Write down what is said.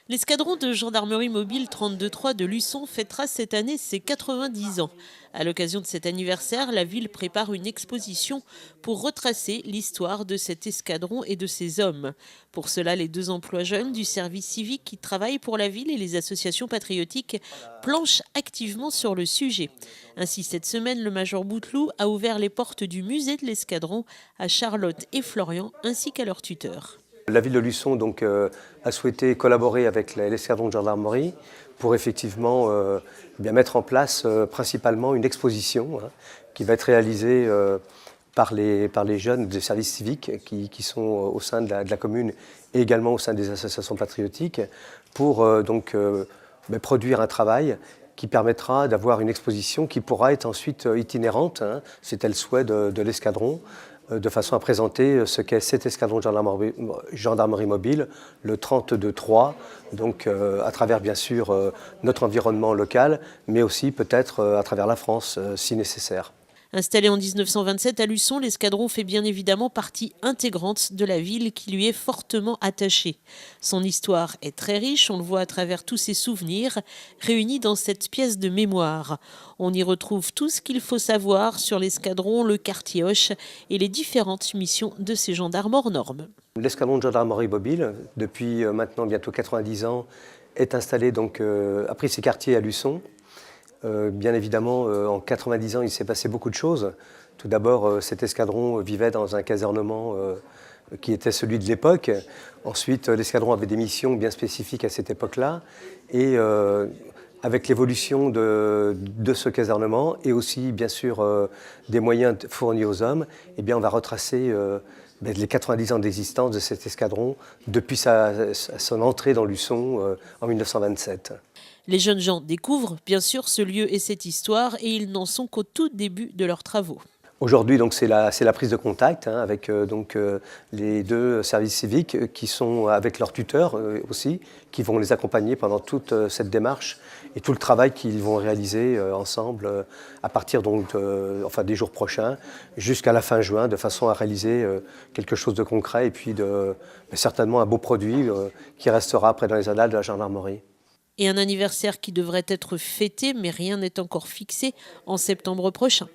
L'escadron de gendarmerie mobile 32-3 de Luçon fêtera cette année ses 90 ans. À l'occasion de cet anniversaire, la ville prépare une exposition pour retracer l'histoire de cet escadron et de ses hommes. Pour cela, les deux emplois jeunes du service civique qui travaillent pour la ville et les associations patriotiques planchent activement sur le sujet. Ainsi, cette semaine, le major Bouteloup a ouvert les portes du musée de l'escadron à Charlotte et Florian ainsi qu'à leurs tuteurs. La ville de Luçon a souhaité collaborer avec l'escadron de gendarmerie pour effectivement bien mettre en place principalement une exposition qui va être réalisée par les jeunes des services civiques qui sont au sein de la commune et également au sein des associations patriotiques pour produire un travail qui permettra d'avoir une exposition qui pourra être ensuite itinérante, c'était le souhait de l'escadron, de façon à présenter ce qu'est cet escadron de gendarmerie mobile, le 32-3, donc à travers bien sûr notre environnement local, mais aussi peut-être à travers la France si nécessaire. Installé en 1927 à Luçon, l'escadron fait bien évidemment partie intégrante de la ville qui lui est fortement attachée. Son histoire est très riche, on le voit à travers tous ses souvenirs réunis dans cette pièce de mémoire. On y retrouve tout ce qu'il faut savoir sur l'escadron, le quartier Hoche et les différentes missions de ces gendarmes hors normes. L'escadron de gendarmerie mobile, depuis maintenant bientôt 90 ans, est installé a pris ses quartiers à Luçon. Bien évidemment, en 90 ans, il s'est passé beaucoup de choses. Tout d'abord, cet escadron vivait dans un casernement qui était celui de l'époque. Ensuite, l'escadron avait des missions bien spécifiques à cette époque-là. Et avec l'évolution de ce casernement et aussi, bien sûr, des moyens fournis aux hommes, eh bien, on va retracer les 90 ans d'existence de cet escadron depuis son entrée dans Luçon en 1927. Les jeunes gens découvrent bien sûr ce lieu et cette histoire et ils n'en sont qu'au tout début de leurs travaux. Aujourd'hui, c'est la prise de contact avec les deux services civiques qui sont avec leurs tuteurs aussi, qui vont les accompagner pendant toute cette démarche et tout le travail qu'ils vont réaliser ensemble à partir des jours prochains jusqu'à la fin juin, de façon à réaliser quelque chose de concret et puis certainement un beau produit qui restera après dans les annales de la gendarmerie. Et un anniversaire qui devrait être fêté, mais rien n'est encore fixé, en septembre prochain.